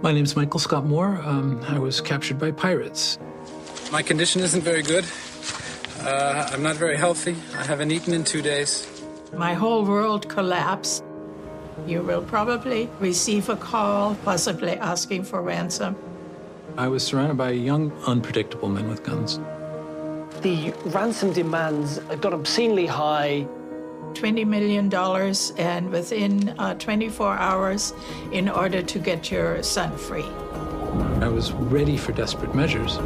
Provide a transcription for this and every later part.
My name's Michael Scott Moore. I was captured by pirates. My condition isn't very good. I'm not very healthy. I haven't eaten in 2 days. My whole world collapsed. You will probably receive a call, possibly asking for ransom. I was surrounded by young, unpredictable men with guns. The ransom demands got obscenely high. $20 million, and within 24 hours in order to get your son free. I was ready for desperate measures.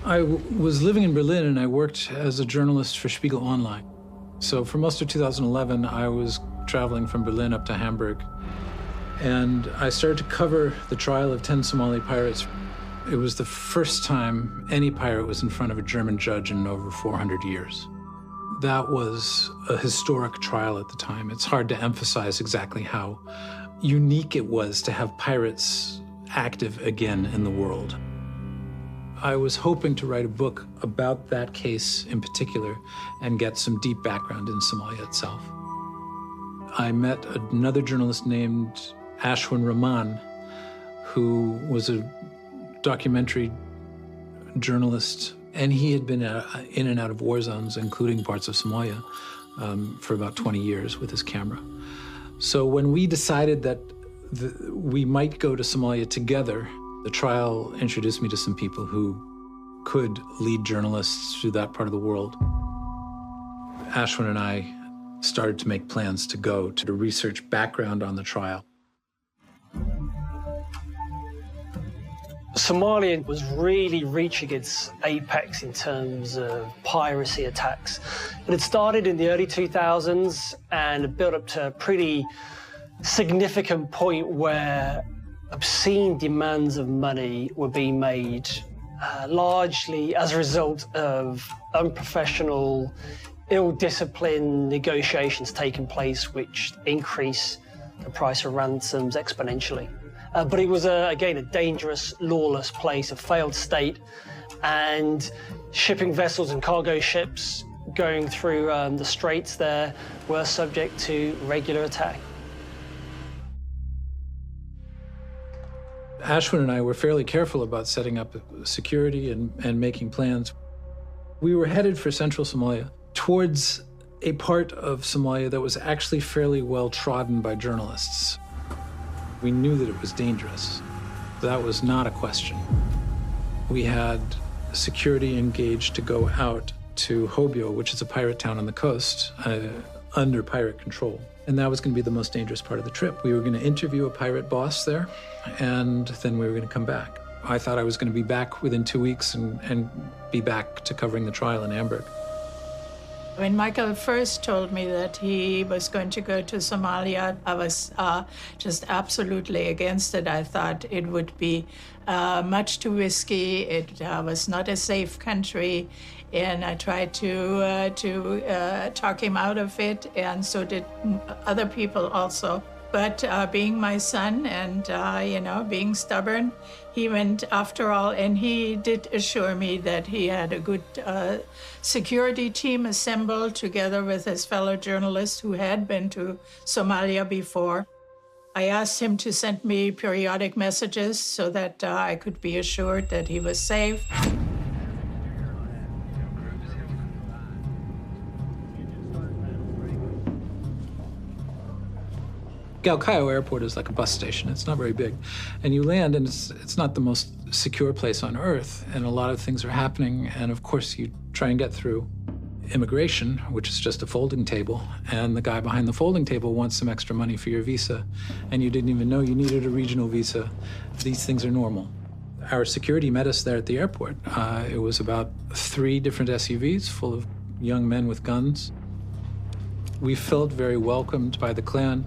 I was living in Berlin, and I worked as a journalist for Spiegel Online. So for most of 2011, I was traveling from Berlin up to Hamburg. And I started to cover the trial of 10 Somali pirates. It was the first time any pirate was in front of a German judge in over 400 years. That was a historic trial at the time. It's hard to emphasize exactly how unique it was to have pirates active again in the world. I was hoping to write a book about that case in particular and get some deep background in Somalia itself. I met another journalist named Ashwin Rahman, who was a documentary journalist, and he had been in and out of war zones, including parts of Somalia, for about 20 years with his camera. So when we decided that we might go to Somalia together, the trial introduced me to some people who could lead journalists through that part of the world. Ashwin and I started to make plans to go to research background on the trial. Somalia was really reaching its apex in terms of piracy attacks. It had started in the early 2000s and built up to a pretty significant point where obscene demands of money were being made, largely as a result of unprofessional, ill-disciplined negotiations taking place, which increase the price of ransoms exponentially. But it was, again, a dangerous, lawless place, a failed state, and shipping vessels and cargo ships going through the straits there were subject to regular attack. Ashwin and I were fairly careful about setting up security and making plans. We were headed for central Somalia, towards a part of Somalia that was actually fairly well trodden by journalists. We knew that it was dangerous. That was not a question. We had security engaged to go out to Hobyo, which is a pirate town on the coast, under pirate control. And that was going to be the most dangerous part of the trip. We were going to interview a pirate boss there, and then we were going to come back. I thought I was going to be back within 2 weeks and be back to covering the trial in Hamburg. When Michael first told me that he was going to go to Somalia, I was just absolutely against it. I thought it would be much too risky. It was not a safe country, and I tried to talk him out of it, and so did other people also. But being my son and, being stubborn, he went after all, and he did assure me that he had a good security team assembled together with his fellow journalists who had been to Somalia before. I asked him to send me periodic messages so that I could be assured that he was safe. Galkayo Airport is like a bus station. It's not very big. And you land, and it's not the most secure place on earth, and a lot of things are happening, and of course you try and get through immigration, which is just a folding table, and the guy behind the folding table wants some extra money for your visa, and you didn't even know you needed a regional visa. These things are normal. Our security met us there at the airport. It was about 3 different SUVs full of young men with guns. We felt very welcomed by the clan.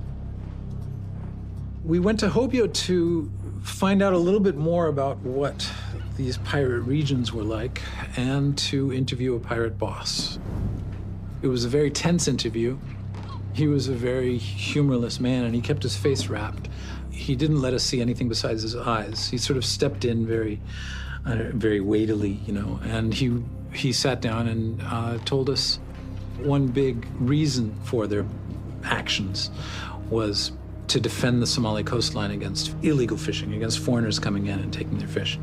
We went to Hobyo to find out a little bit more about what these pirate regions were like and to interview a pirate boss. It was a very tense interview. He was a very humorless man, and he kept his face wrapped. He didn't let us see anything besides his eyes. He sort of stepped in very weightily, and he he sat down and told us one big reason for their actions was to defend the Somali coastline against illegal fishing, against foreigners coming in and taking their fish.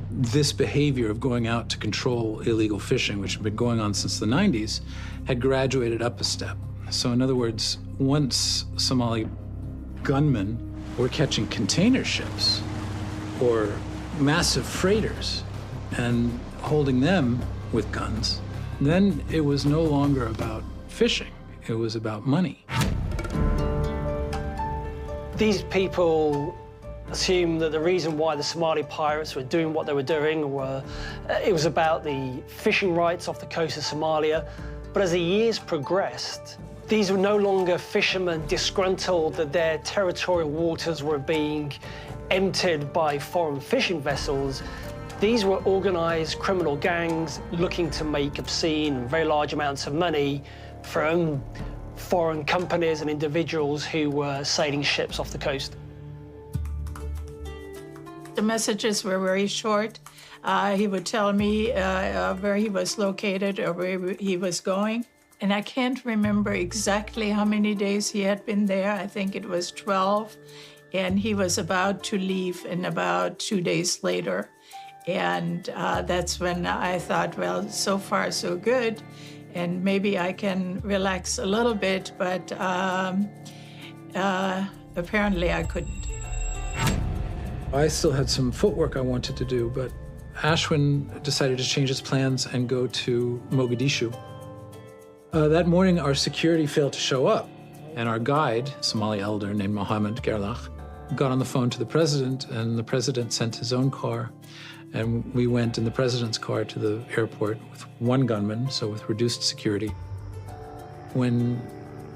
This behavior of going out to control illegal fishing, which had been going on since the 90s, had graduated up a step. So in other words, once Somali gunmen were catching container ships or massive freighters and holding them with guns, then it was no longer about fishing, it was about money. These people assume that the reason why the Somali pirates were doing what they were doing it was about the fishing rights off the coast of Somalia. But as the years progressed, these were no longer fishermen disgruntled that their territorial waters were being emptied by foreign fishing vessels. These were organized criminal gangs looking to make obscene and very large amounts of money from foreign companies and individuals who were sailing ships off the coast. The messages were very short. He would tell me where he was located or where he was going. And I can't remember exactly how many days he had been there. I think it was 12. And he was about to leave in about 2 days later. And that's when I thought, well, so far so good. And maybe I can relax a little bit, but apparently I couldn't. I still had some footwork I wanted to do, but Ashwin decided to change his plans and go to Mogadishu. That morning, our security failed to show up, and our guide, a Somali elder named Mohammed Gerlach, got on the phone to the president, and the president sent his own car, and we went in the president's car to the airport with one gunman, so with reduced security. When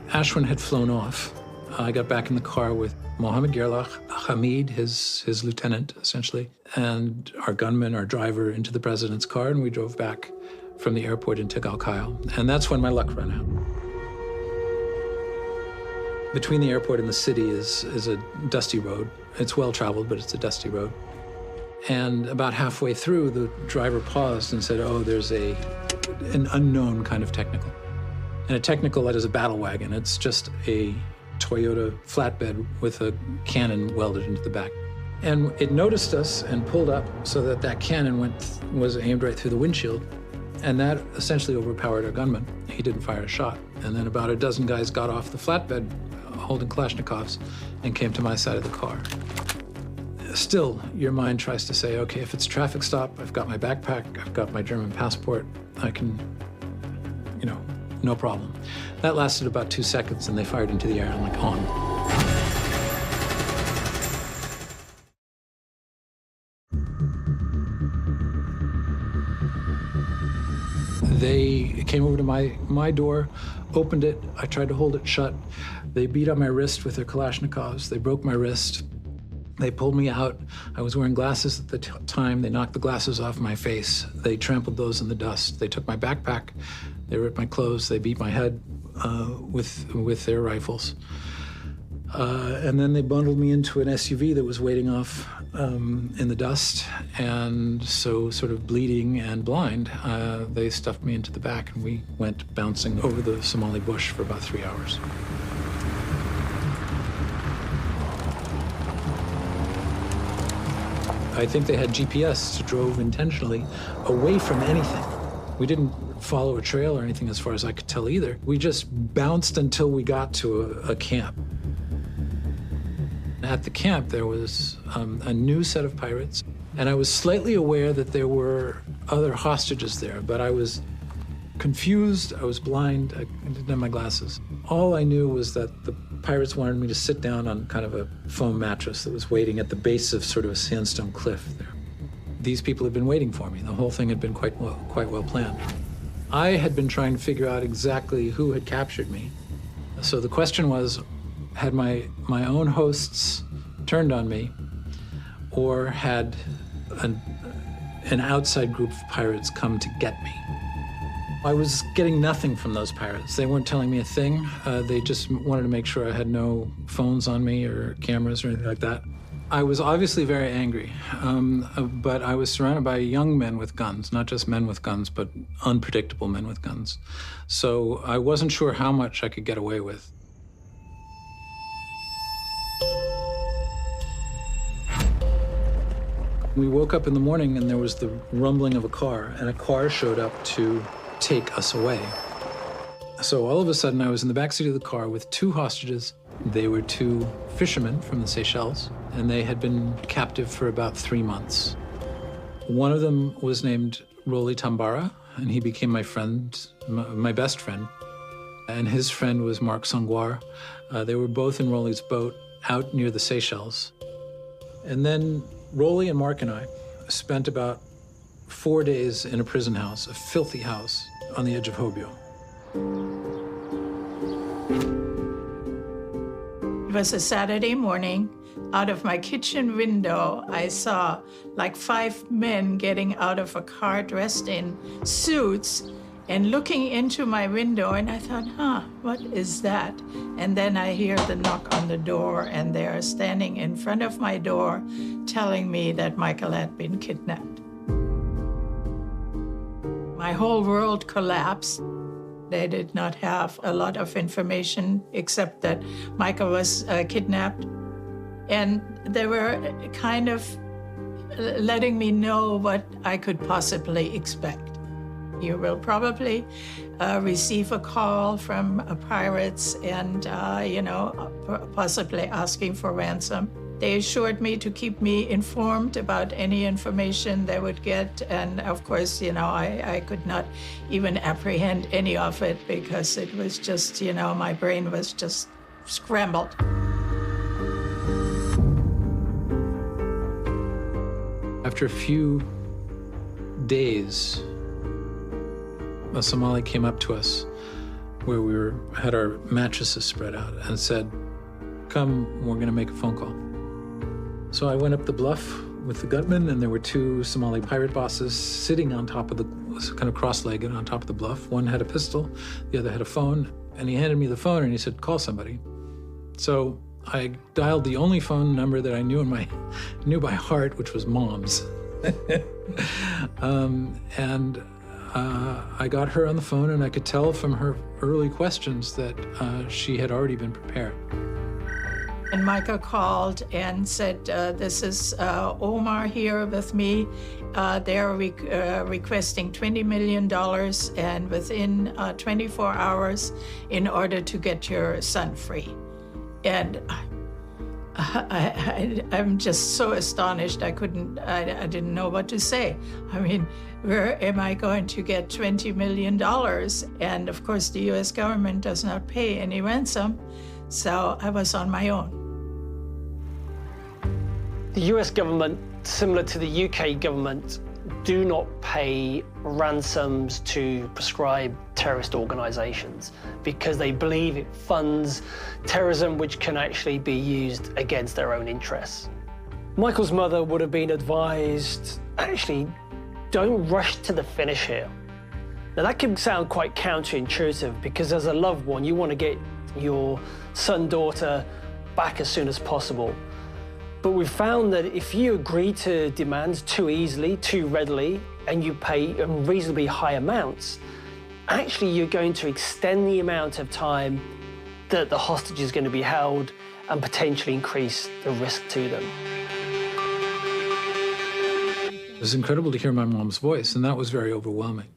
Ashwin had flown off, I got back in the car with Mohammed Gerlach, Hamid, his lieutenant, essentially, and our gunman, our driver, into the president's car, and we drove back from the airport into Galkayo. And that's when my luck ran out. Between the airport and the city is a dusty road. It's well-traveled, but it's a dusty road. And about halfway through, the driver paused and said, oh, there's an unknown kind of technical. And a technical that is a battle wagon. It's just a Toyota flatbed with a cannon welded into the back. And it noticed us and pulled up so that cannon was aimed right through the windshield. And that essentially overpowered our gunman. He didn't fire a shot. And then about a dozen guys got off the flatbed holding Kalashnikovs and came to my side of the car. Still, your mind tries to say, okay, if it's a traffic stop, I've got my backpack, I've got my German passport, I can, no problem. That lasted about 2 seconds, and they fired into the air and on. They came over to my door, opened it. I tried to hold it shut. They beat on my wrist with their Kalashnikovs. They broke my wrist. They pulled me out. I was wearing glasses at the time. They knocked the glasses off my face. They trampled those in the dust. They took my backpack. They ripped my clothes. They beat my head with their rifles. And then they bundled me into an SUV that was waiting off in the dust. And so, sort of bleeding and blind, they stuffed me into the back, and we went bouncing over the Somali bush for about 3 hours. I think they had GPS, drove intentionally away from anything. We didn't follow a trail or anything as far as I could tell either. We just bounced until we got to a camp. At the camp, there was a new set of pirates, and I was slightly aware that there were other hostages there, but I was confused, I was blind, I didn't have my glasses. All I knew was that the pirates wanted me to sit down on kind of a foam mattress that was waiting at the base of sort of a sandstone cliff there. These people had been waiting for me. The whole thing had been quite well planned. I had been trying to figure out exactly who had captured me. So the question was, had my own hosts turned on me, or had an outside group of pirates come to get me? I was getting nothing from those pirates. They weren't telling me a thing. They just wanted to make sure I had no phones on me or cameras or anything like that. I was obviously very angry, but I was surrounded by young men with guns, not just men with guns, but unpredictable men with guns. So I wasn't sure how much I could get away with. We woke up in the morning and there was the rumbling of a car, and a car showed up to take us away. So all of a sudden I was in the backseat of the car with two hostages. They were two fishermen from the Seychelles, and they had been captive for about 3 months. One of them was named Rolly Tambara, and he became my friend, my best friend. And his friend was Marc Sangwar. They were both in Rolly's boat out near the Seychelles. And then Rolly and Marc and I spent about 4 days in a prison house, a filthy house on the edge of Hobyo. It was a Saturday morning. Out of my kitchen window, I saw like 5 men getting out of a car dressed in suits and looking into my window, and I thought, what is that? And then I hear the knock on the door, and they are standing in front of my door telling me that Michael had been kidnapped. My whole world collapsed. They did not have a lot of information except that Michael was kidnapped. And they were kind of letting me know what I could possibly expect. You will probably receive a call from pirates and, possibly asking for ransom. They assured me to keep me informed about any information they would get. And of course, I could not even apprehend any of it because it was just, my brain was just scrambled. After a few days, a Somali came up to us where we had our mattresses spread out and said, "Come, we're going to make a phone call." So I went up the bluff with the gutman, and there were two Somali pirate bosses sitting on top of kind of cross-legged on top of the bluff. One had a pistol, the other had a phone, and he handed me the phone and he said, "Call somebody." So I dialed the only phone number that I knew by heart, which was Mom's. I got her on the phone, and I could tell from her early questions that she had already been prepared. And Michael called and said, this is Omar here with me. They're requesting $20 million and within 24 hours in order to get your son free. And I'm just so astonished. I didn't know what to say. I mean, where am I going to get $20 million? And of course, the US government does not pay any ransom. So I was on my own. The US government, similar to the UK government, do not pay ransoms to proscribed terrorist organizations because they believe it funds terrorism which can actually be used against their own interests. Michael's mother would have been advised, actually, don't rush to the finish here. Now that can sound quite counterintuitive because as a loved one, you want to get your son, daughter back as soon as possible. But we've found that if you agree to demands too easily, too readily, and you pay unreasonably high amounts, actually you're going to extend the amount of time that the hostage is going to be held and potentially increase the risk to them. It was incredible to hear my mom's voice, and that was very overwhelming.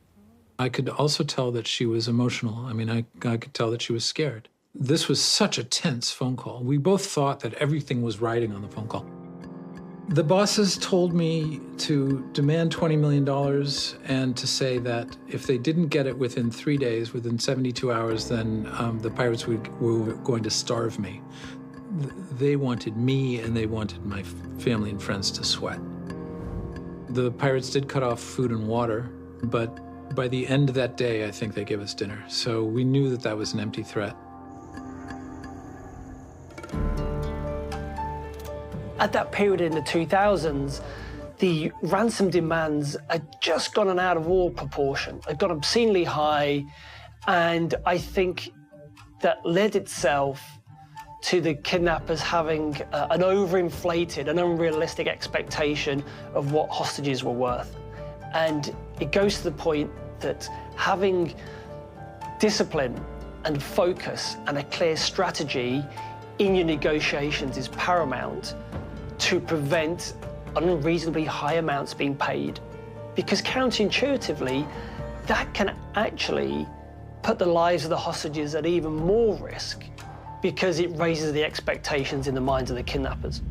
I could also tell that she was emotional. I mean, I could tell that she was scared. This was such a tense phone call. We both thought that everything was riding on the phone call. The bosses told me to demand $20 million and to say that if they didn't get it within 3 days, within 72 hours, then the pirates were going to starve me. They wanted me and they wanted my family and friends to sweat. The pirates did cut off food and water, but by the end of that day, I think they gave us dinner. So we knew that that was an empty threat. At that period in the 2000s, the ransom demands had just gotten out of all proportion. They'd got obscenely high, and I think that led itself to the kidnappers having an overinflated and unrealistic expectation of what hostages were worth. And it goes to the point that having discipline and focus and a clear strategy in your negotiations is paramount to prevent unreasonably high amounts being paid. Because counterintuitively, that can actually put the lives of the hostages at even more risk because it raises the expectations in the minds of the kidnappers.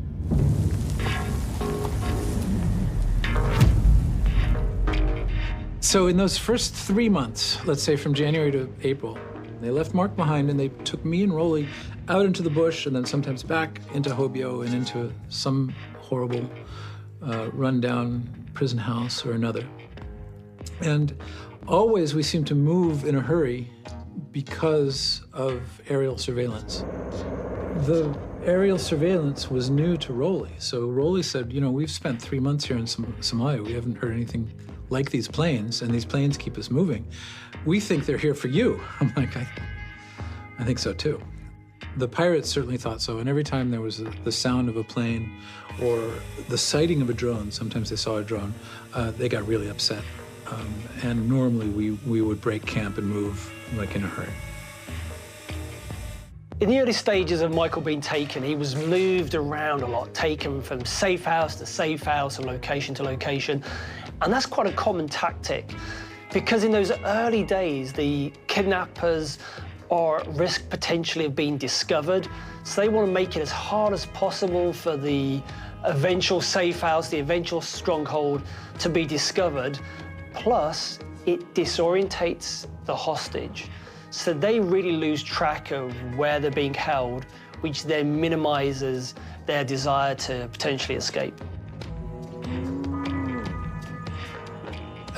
So in those first 3 months, let's say from January to April, they left Mark behind and they took me and Rolly out into the bush and then sometimes back into Hobyo and into some horrible rundown prison house or another. And always we seemed to move in a hurry because of aerial surveillance. The aerial surveillance was new to Rolly. So Rolly said, you know, we've spent 3 months here in Somalia. We haven't heard anything like these planes, and these planes keep us moving. We think they're here for you. I'm like, I think so too. The pirates certainly thought so, and every time there was the sound of a plane or the sighting of a drone, sometimes they saw a drone, they got really upset. And normally we would break camp and move like in a hurry. In the early stages of Michael being taken, he was moved around a lot, taken from safe house to safe house and location to location. And that's quite a common tactic because in those early days, the kidnappers are at risk potentially of being discovered. So they want to make it as hard as possible for the eventual safe house, the eventual stronghold to be discovered. Plus, it disorientates the hostage. So they really lose track of where they're being held, which then minimizes their desire to potentially escape.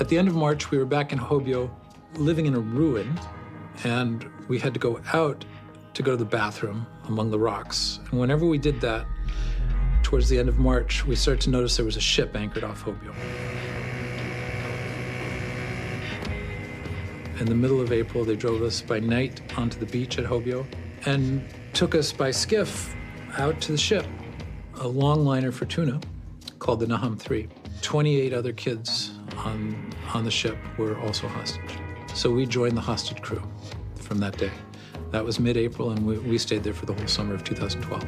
At the end of March, we were back in Hobyo, living in a ruin, and we had to go out to go to the bathroom among the rocks. And whenever we did that, towards the end of March, we started to notice there was a ship anchored off Hobyo. In the middle of April, they drove us by night onto the beach at Hobyo and took us by skiff out to the ship, a long liner for tuna called the Naham 3. 28 other kids on the ship were also hostage. So we joined the hostage crew from that day. That was mid-April, and we stayed there for the whole summer of 2012.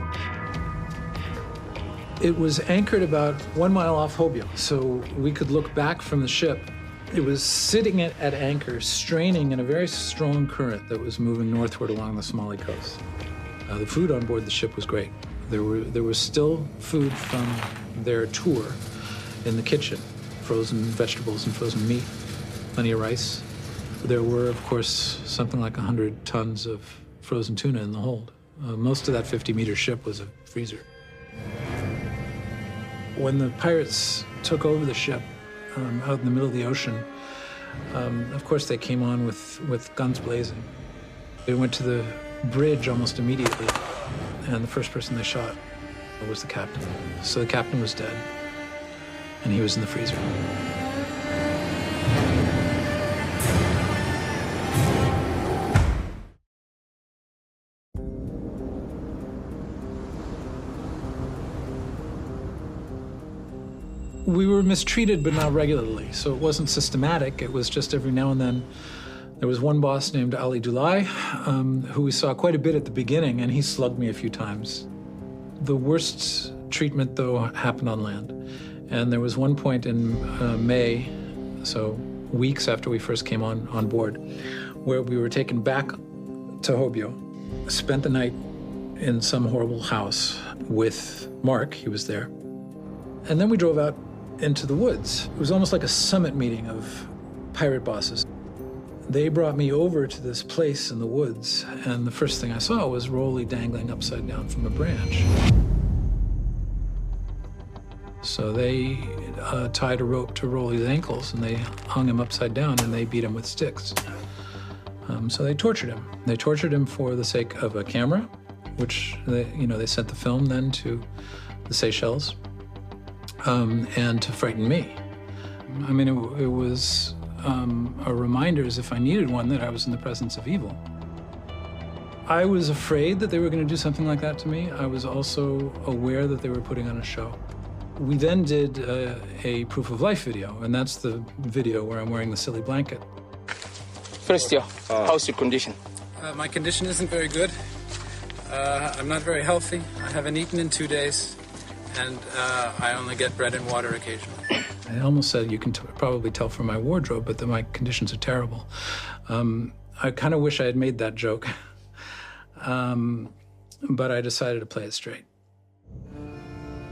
It was anchored about 1 mile off Hobyo, so we could look back from the ship. It was sitting at anchor, straining in a very strong current that was moving northward along the Somali coast. The food on board the ship was great. There was still food from their tour in the kitchen, frozen vegetables and frozen meat, plenty of rice. There were, of course, something like 100 tons of frozen tuna in the hold. Most of that 50-meter ship was a freezer. When the pirates took over the ship out in the middle of the ocean, of course they came on with guns blazing. They went to the bridge almost immediately, and the first person they shot was the captain. So the captain was dead, and he was in the freezer. We were mistreated, but not regularly, so it wasn't systematic. It was just every now and then. There was one boss named Ali Dulai, who we saw quite a bit at the beginning, and he slugged me a few times. The worst treatment, though, happened on land. And there was one point in May, so weeks after we first came on board, where we were taken back to Hobyo, spent the night in some horrible house with Mark, he was there. And then we drove out into the woods. It was almost like a summit meeting of pirate bosses. They brought me over to this place in the woods, and the first thing I saw was Rolly dangling upside down from a branch. So they tied a rope to Rolly's ankles, and they hung him upside down, and they beat him with sticks. So they tortured him. They tortured him for the sake of a camera, which they sent the film then to the Seychelles. And to frighten me. I mean, it was a reminder, as if I needed one, that I was in the presence of evil. I was afraid that they were going to do something like that to me. I was also aware that they were putting on a show. We then did a proof of life video, and that's the video where I'm wearing the silly blanket. First, how's your condition? My condition isn't very good. I'm not very healthy. I haven't eaten in 2 days, and I only get bread and water occasionally. I almost said you can probably tell from my wardrobe, but that my conditions are terrible. I kind of wish I had made that joke, but I decided to play it straight.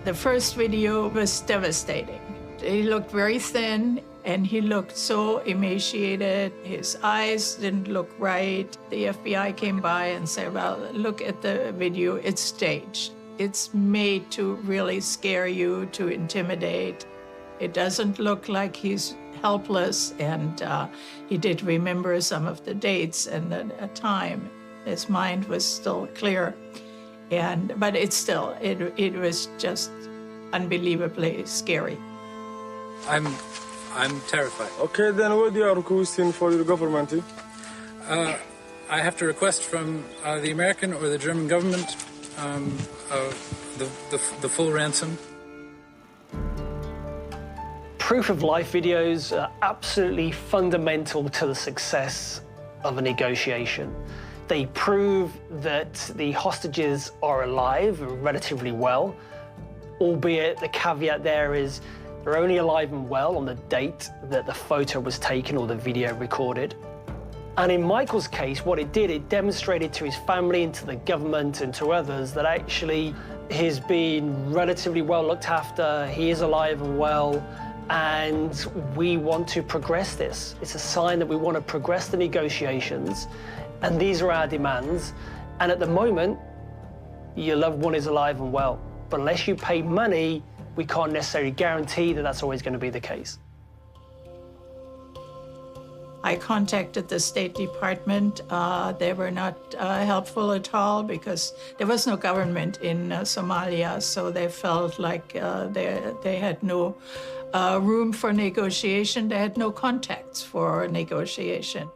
The first video was devastating. He looked very thin, and he looked so emaciated. His eyes didn't look right. The FBI came by and said, well, look at the video, it's staged. It's made to really scare you, to intimidate. It doesn't look like he's helpless, and he did remember some of the dates and the time. His mind was still clear, but it was just unbelievably scary. I'm terrified. Okay, then what you are requesting for your government? I have to request from the American or the German government the full ransom. Proof of life videos are absolutely fundamental to the success of a negotiation. They prove that the hostages are alive and relatively well, albeit the caveat there is they're only alive and well on the date that the photo was taken or the video recorded. And in Michael's case, what it did, it demonstrated to his family and to the government and to others that actually he's been relatively well looked after, he is alive and well, and we want to progress this. It's a sign that we want to progress the negotiations, and these are our demands. And at the moment, your loved one is alive and well. But unless you pay money, we can't necessarily guarantee that that's always going to be the case. I contacted the State Department. They were not helpful at all because there was no government in Somalia, so they felt like they had no room for negotiation. They had no contacts for negotiation.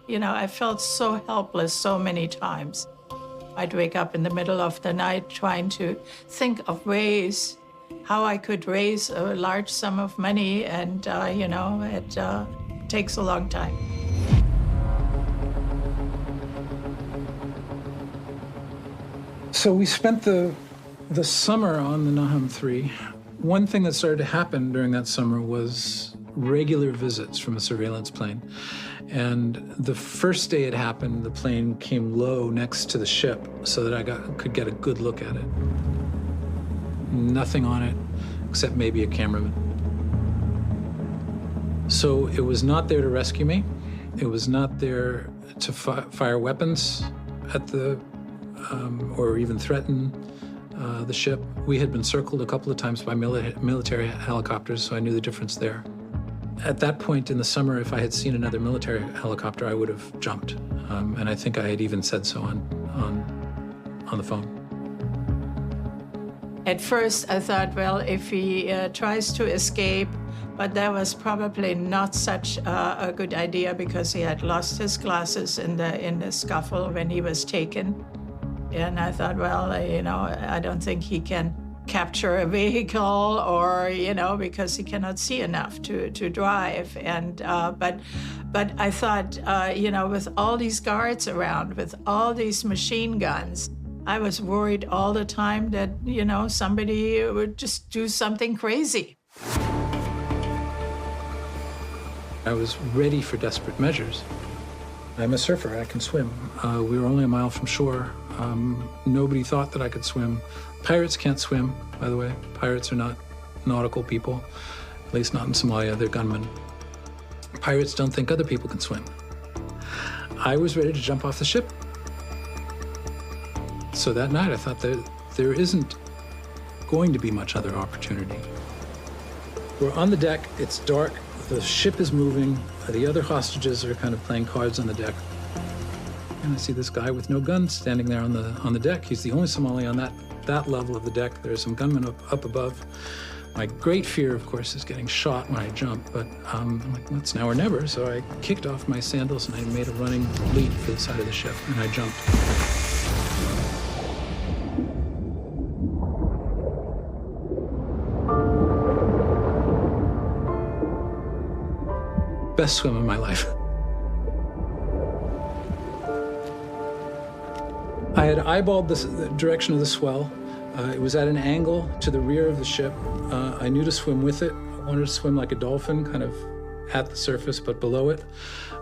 You know, I felt so helpless so many times. I'd wake up in the middle of the night trying to think of ways how I could raise a large sum of money, and you know, it takes a long time. So we spent the summer on the Nahum 3. One thing that started to happen during that summer was regular visits from a surveillance plane. And the first day it happened, the plane came low next to the ship so that I could get a good look at it. Nothing on it, except maybe a cameraman. So it was not there to rescue me. It was not there to fire weapons at the, or even threaten the ship. We had been circled a couple of times by military helicopters, so I knew the difference there. At that point in the summer, if I had seen another military helicopter, I would have jumped. And I think I had even said so on the phone. At first, I thought, well, if he tries to escape, but that was probably not such a good idea because he had lost his glasses in the scuffle when he was taken. And I thought, well, you know, I don't think he can capture a vehicle, or, you know, because he cannot see enough to drive. And but I thought, you know, with all these guards around, with all these machine guns, I was worried all the time that, you know, somebody would just do something crazy. I was ready for desperate measures. I'm a surfer, I can swim. We were only a mile from shore. Nobody thought that I could swim. Pirates can't swim, by the way. Pirates are not nautical people, at least not in Somalia, they're gunmen. Pirates don't think other people can swim. I was ready to jump off the ship. So that night I thought that there isn't going to be much other opportunity. We're on the deck, it's dark, the ship is moving, the other hostages are kind of playing cards on the deck. And I see this guy with no gun standing there on the deck. He's the only Somali on that level of the deck. There are some gunmen up above. My great fear, of course, is getting shot when I jump, but I'm like, well, it's now or never. So I kicked off my sandals and I made a running leap for the side of the ship, and I jumped. best swim of my life. I had eyeballed the direction of the swell. It was at an angle to the rear of the ship. I knew to swim with it. I wanted to swim like a dolphin, kind of at the surface, but below it.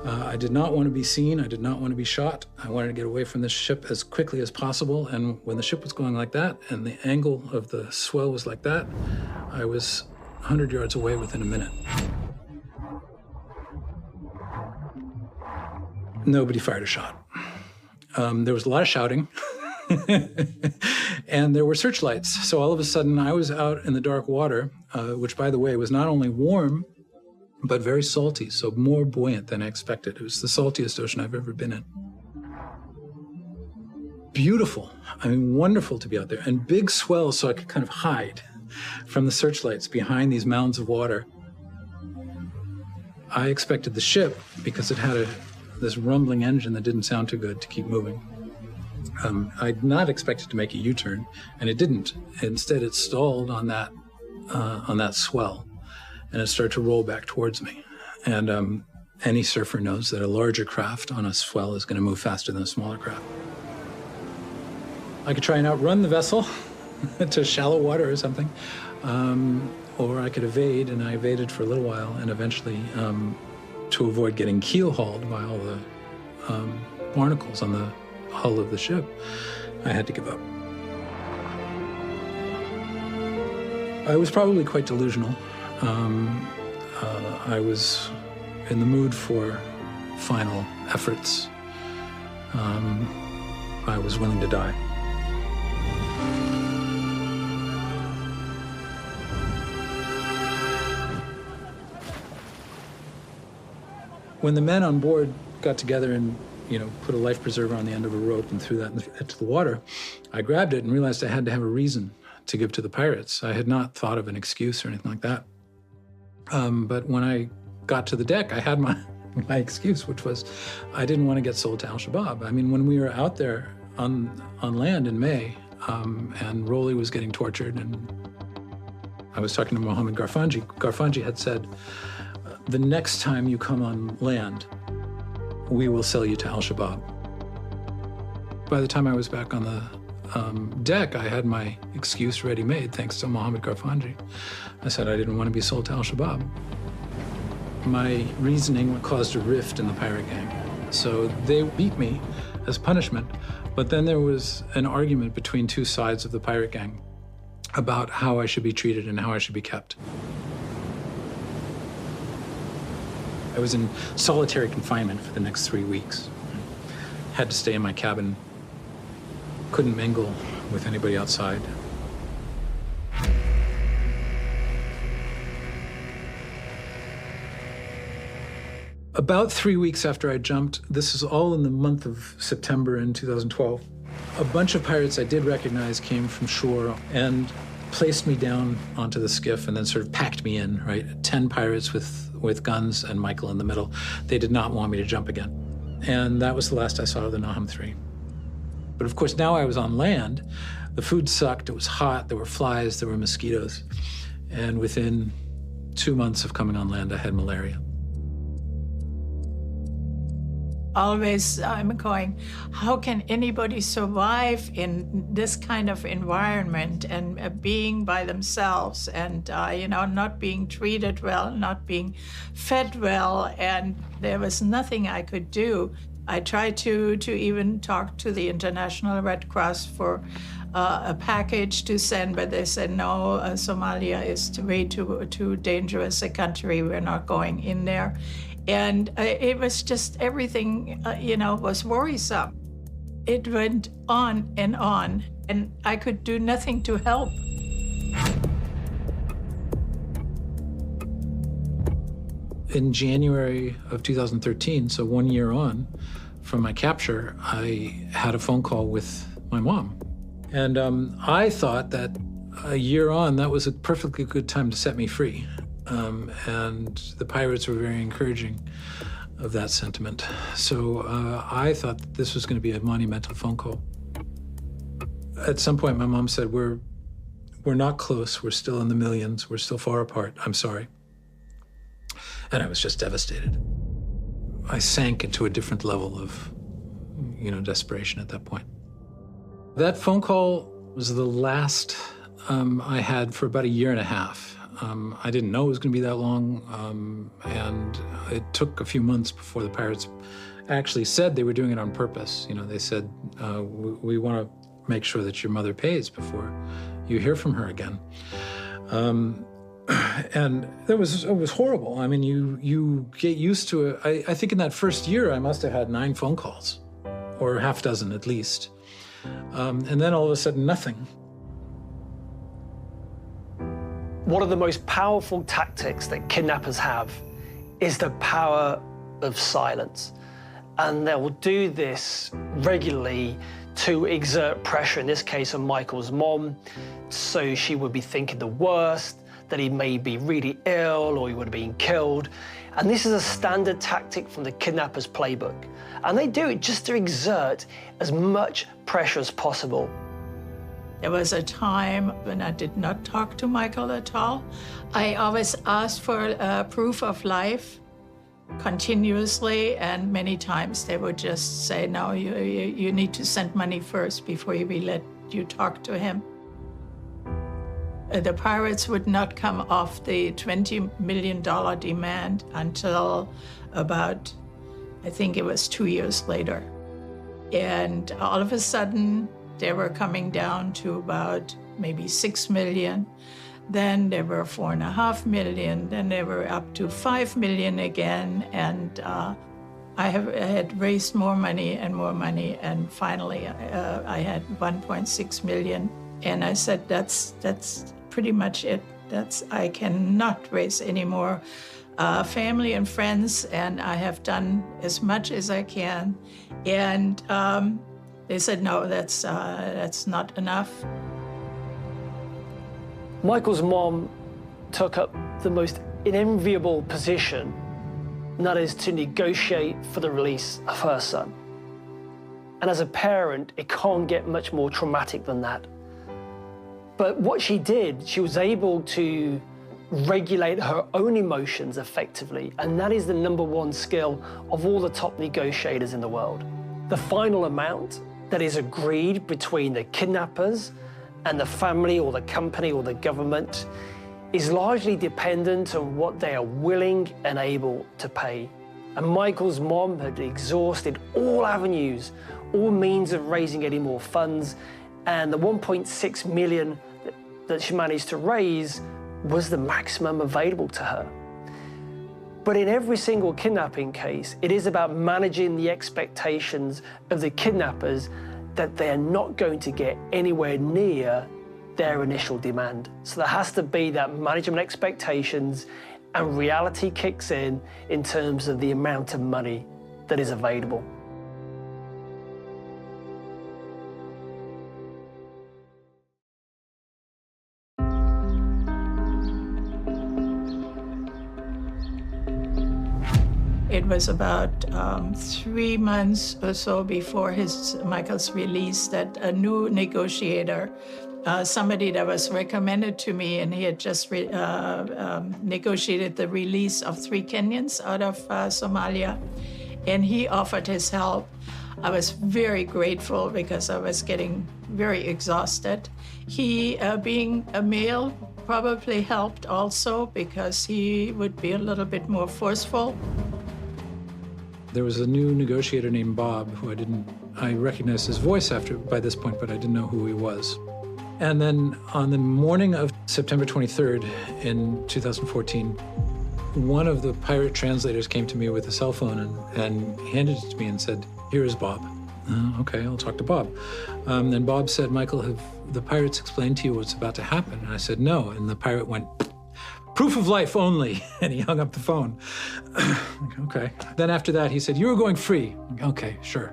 I did not want to be seen. I did not want to be shot. I wanted to get away from the ship as quickly as possible. And when the ship was going like that, and the angle of the swell was like that, I was 100 yards away within a minute. Nobody fired a shot. There was a lot of shouting. And there were searchlights. So all of a sudden, I was out in the dark water, which, by the way, was not only warm, but very salty, so more buoyant than I expected. It was the saltiest ocean I've ever been in. Beautiful. I mean, wonderful to be out there. And big swells, so I could kind of hide from the searchlights behind these mounds of water. I expected the ship, because it had this rumbling engine that didn't sound too good, to keep moving. I'd not expected to make a U-turn, and it didn't. Instead, it stalled on that swell, and it started to roll back towards me. And any surfer knows that a larger craft on a swell is going to move faster than a smaller craft. I could try and outrun the vessel to shallow water or something, or I could evade, and I evaded for a little while, and eventually, to avoid getting keel-hauled by all the barnacles on the hull of the ship, I had to give up. I was probably quite delusional. I was in the mood for final efforts. I was willing to die. When the men on board got together and put a life preserver on the end of a rope and threw that into the water, I grabbed it and realized I had to have a reason to give to the pirates. I had not thought of an excuse or anything like that. But when I got to the deck, I had my excuse, which was I didn't want to get sold to Al-Shabaab. I mean, when we were out there on land in May, and Rolly was getting tortured, and I was talking to Mohammed Garfanji. Garfanji had said, the next time you come on land, we will sell you to Al-Shabaab. By the time I was back on the deck, I had my excuse ready-made, thanks to Mohammed Garfanji. I said I didn't want to be sold to Al-Shabaab. My reasoning caused a rift in the pirate gang. So they beat me as punishment, but then there was an argument between two sides of the pirate gang about how I should be treated and how I should be kept. I was in solitary confinement for the next 3 weeks. Had to stay in my cabin, couldn't mingle with anybody outside. About 3 weeks after I jumped, this is all in the month of September in 2012, a bunch of pirates I did recognize came from shore and placed me down onto the skiff and then sort of packed me in, right? 10 pirates with guns and Michael in the middle. They did not want me to jump again. And that was the last I saw of the Nahum 3. But of course, now I was on land. The food sucked, it was hot, there were flies, there were mosquitoes. And within 2 months of coming on land, I had malaria. Always I'm going, how can anybody survive in this kind of environment and being by themselves and, not being treated well, not being fed well, and there was nothing I could do. I tried to even talk to the International Red Cross for a package to send, but they said, no, Somalia is way too dangerous a country. We're not going in there. And it was just everything, was worrisome. It went on, and I could do nothing to help. In January of 2013, so 1 year on from my capture, I had a phone call with my mom. And I thought that a year on, that was a perfectly good time to set me free. And the pirates were very encouraging of that sentiment. So I thought that this was going to be a monumental phone call. At some point, my mom said, we're not close. We're still in the millions. We're still far apart. I'm sorry. And I was just devastated. I sank into a different level of, desperation at that point. That phone call was the last I had for about a year and a half. I didn't know it was going to be that long, and it took a few months before the pirates actually said they were doing it on purpose. They said, we want to make sure that your mother pays before you hear from her again. And it was horrible. I mean, you get used to it. I think in that first year, I must have had 9 phone calls, or half dozen at least. And then all of a sudden, nothing. One of the most powerful tactics that kidnappers have is the power of silence. And they will do this regularly to exert pressure, in this case on Michael's mom, so she would be thinking the worst, that he may be really ill or he would have been killed. And this is a standard tactic from the kidnapper's playbook. And they do it just to exert as much pressure as possible. There was a time when I did not talk to Michael at all. I always asked for proof of life continuously, and many times they would just say, no, you need to send money first before we let you talk to him. The pirates would not come off the $20 million demand until about, I think it was 2 years later. And all of a sudden, they were coming down to about maybe 6 million. Then they were 4.5 million. Then they were up to 5 million again. And I had raised more money. And finally, I had 1.6 million. And I said, that's pretty much it. I cannot raise any more family and friends. And I have done as much as I can. And they said, no, that's not enough. Michael's mom took up the most unenviable position, and that is to negotiate for the release of her son. And as a parent, it can't get much more traumatic than that. But what she did, she was able to regulate her own emotions effectively, and that is the #1 skill of all the top negotiators in the world. The final amount that is agreed between the kidnappers and the family or the company or the government is largely dependent on what they are willing and able to pay. And Michael's mom had exhausted all avenues, all means of raising any more funds, and the 1.6 million that she managed to raise was the maximum available to her. But in every single kidnapping case, it is about managing the expectations of the kidnappers that they're not going to get anywhere near their initial demand. So there has to be that management expectations, and reality kicks in terms of the amount of money that is available. It was about 3 months or so before Michael's release that a new negotiator, somebody that was recommended to me, and he had just negotiated the release of 3 Kenyans out of Somalia, and he offered his help. I was very grateful because I was getting very exhausted. He, being a male, probably helped also because he would be a little bit more forceful. There was a new negotiator named Bob who I recognized his voice by this point, but I didn't know who he was. And then on the morning of September 23rd in 2014, one of the pirate translators came to me with a cell phone and handed it to me and said, "Here is Bob." Okay, I'll talk to Bob. Then Bob said, "Michael, have the pirates explained to you what's about to happen?" And I said, "No." And the pirate went, "Proof of life only," and he hung up the phone. Okay. Then after that, he said, "You're going free." Okay, sure.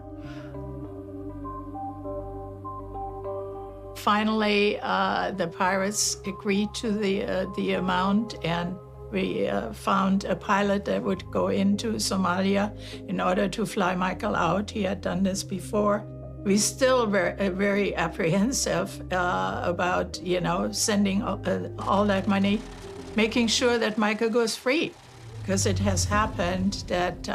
Finally, the pirates agreed to the amount, and we found a pilot that would go into Somalia in order to fly Michael out. He had done this before. We still were very apprehensive about, sending all that money, making sure that Michael goes free. because it has happened that,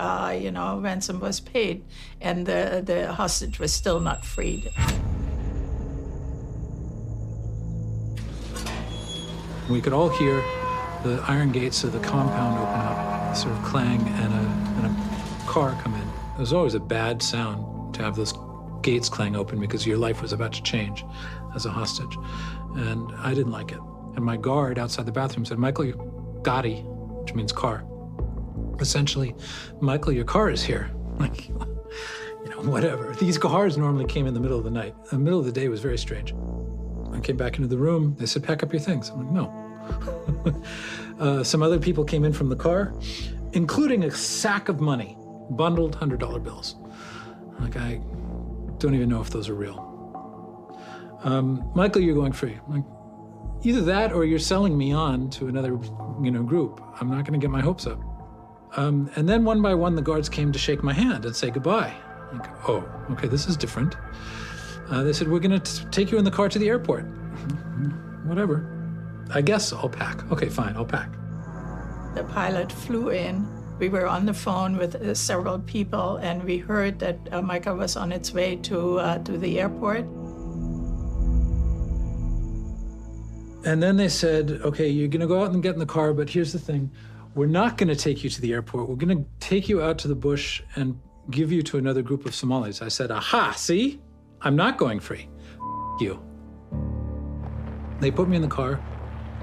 ransom was paid and the hostage was still not freed. We could all hear the iron gates of the compound open up, sort of clang, and a car come in. It was always a bad sound to have those gates clang open because your life was about to change as a hostage. And I didn't like it. And my guard outside the bathroom said, "Michael, Gotti," which means car. Essentially, "Michael, your car is here." Like, whatever. These cars normally came in the middle of the night. The middle of the day was very strange. I came back into the room. They said, "Pack up your things." I'm like, "No." Some other people came in from the car, including a sack of money, bundled $100 bills. Like, I don't even know if those are real. "Michael, you're going free." I'm like, either that or you're selling me on to another, group. I'm not going to get my hopes up. And then one by one, the guards came to shake my hand and say goodbye. Like, oh, okay, this is different. They said, "We're going to take you in the car to the airport." Whatever. I guess I'll pack. Okay, fine, I'll pack. The pilot flew in. We were on the phone with several people, and we heard that Michael was on its way to the airport. And then they said, "Okay, you're going to go out and get in the car, but here's the thing. We're not going to take you to the airport. We're going to take you out to the bush and give you to another group of Somalis." I said, "Aha, see? I'm not going free. You." They put me in the car.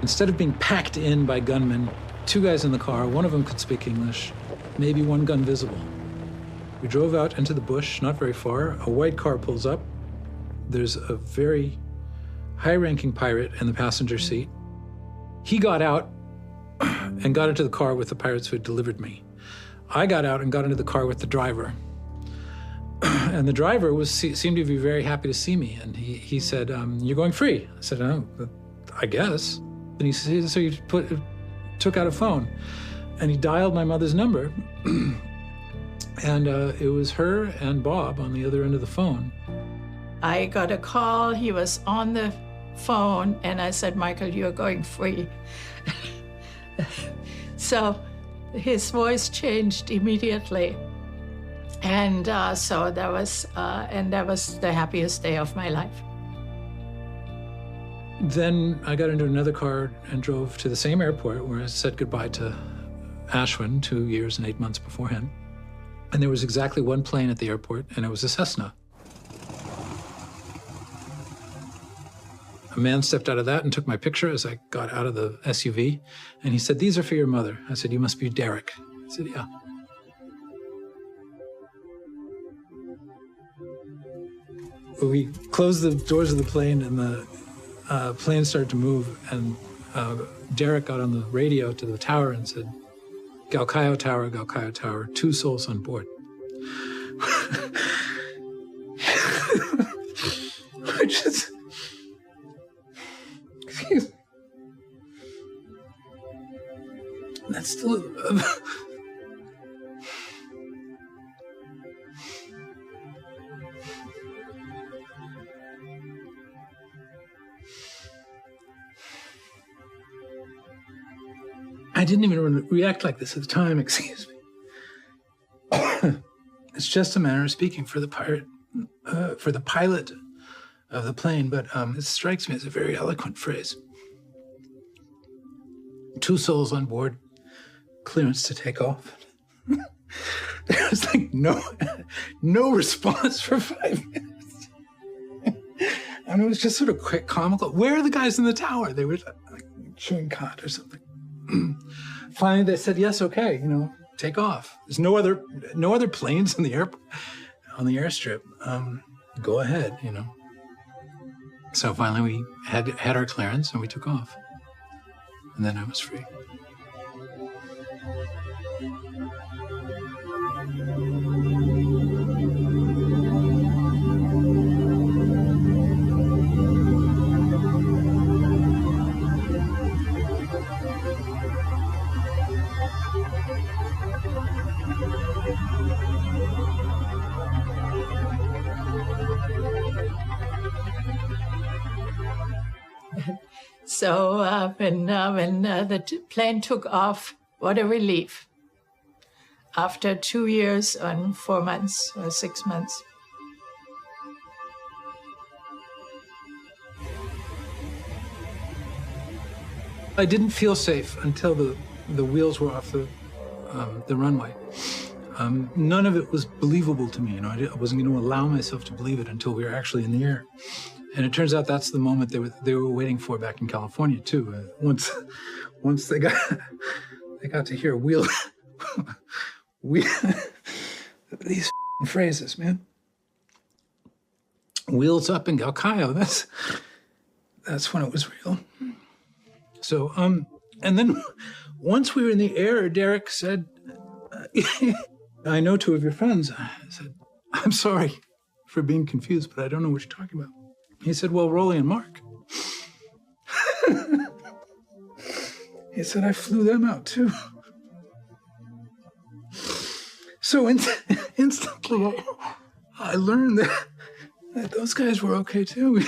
Instead of being packed in by gunmen, 2 guys in the car, one of them could speak English, maybe one gun visible. We drove out into the bush, not very far. A white car pulls up. There's a very high-ranking pirate in the passenger seat. He got out and got into the car with the pirates who had delivered me. I got out and got into the car with the driver. And the driver seemed to be very happy to see me. And he said, "You're going free." I said, "Oh, I guess." And he said, so he took out a phone and he dialed my mother's number. And it was her and Bob on the other end of the phone. I got a call. He was on the phone, and I said, "Michael, you're going free." So his voice changed immediately. And so that was the happiest day of my life. Then I got into another car and drove to the same airport where I said goodbye to Ashwin 2 years and 8 months beforehand. And there was exactly one plane at the airport, and it was a Cessna. A man stepped out of that and took my picture as I got out of the SUV, and he said, "These are for your mother." I said, "You must be Derek." I said, "Yeah." We closed the doors of the plane, and the plane started to move, and Derek got on the radio to the tower and said, Galkayo Tower, 2 souls on board." Which is... Excuse me. That's still... I didn't even react like this at the time, excuse me. It's just a manner of speaking for the pilot of the plane, but it strikes me as a very eloquent phrase. 2 souls on board, clearance to take off. There was like no response for 5 minutes. And it was just sort of quick, comical. Where are the guys in the tower? They were like chewing cod or something. Finally, they said, "Yes, okay, take off. There's no other planes in the on the airstrip. Go ahead, So finally, we had our clearance and we took off, and then I was free. So when the plane took off, what a relief. after 2 years and 4 months or 6 months. I didn't feel safe until the wheels were off the runway. None of it was believable to me. You know, I wasn't going to allow myself to believe it until we were actually in the air. And it turns out that's the moment they were waiting for back in California too. Once they got to hear wheel, these phrases, man. Wheels up in Galkayo. That's when it was real. So, and then once we were in the air, Derek said, I know two of your friends. I said, I'm sorry for being confused, but I don't know what you're talking about. He said, well, Rolly and Mark. He said, I flew them out too. So instantly I learned that those guys were okay too.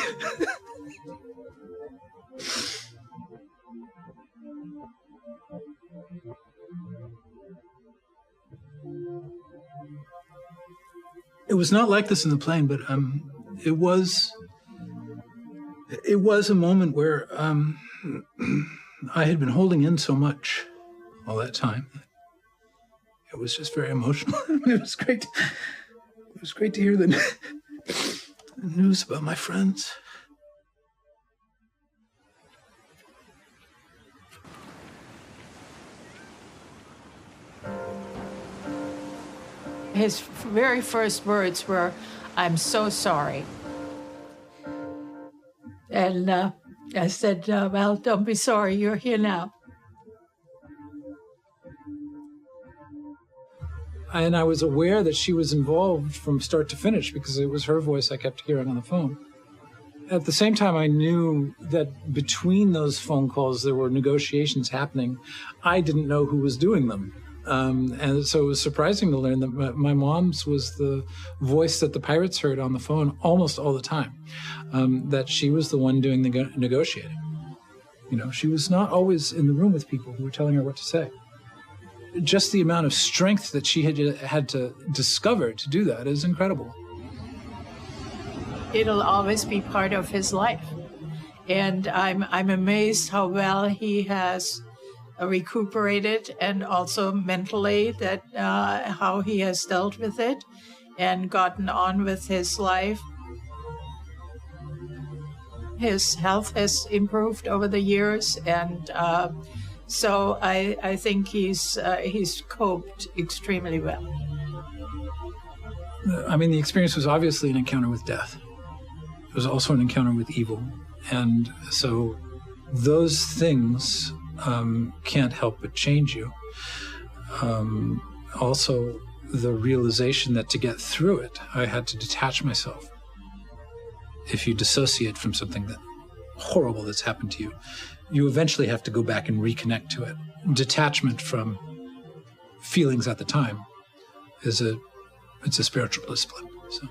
It was not like this in the plane, but it was a moment where I had been holding in so much all that time. It was just very emotional. It was great. It was great to hear the news about my friends. His very first words were, I'm so sorry. And I said, well, don't be sorry, you're here now. And I was aware that she was involved from start to finish because it was her voice I kept hearing on the phone. At the same time, I knew that between those phone calls, there were negotiations happening. I didn't know who was doing them. And so it was surprising to learn that my mom's was the voice that the pirates heard on the phone almost all the time, that she was the one doing the negotiating. You know, she was not always in the room with people who were telling her what to say. Just the amount of strength that she had to discover to do that is incredible. It'll always be part of his life. And I'm amazed how well he has recuperated, and also mentally that how he has dealt with it and gotten on with his life. His health has improved over the years, and so I think he's coped extremely well. I mean, the experience was obviously an encounter with death. It was also an encounter with evil, and so those things can't help but change you. Also, the realization that to get through it, I had to detach myself. If you dissociate from something that horrible that's happened to you, you eventually have to go back and reconnect to it. Detachment from feelings at the time it's a spiritual discipline. So.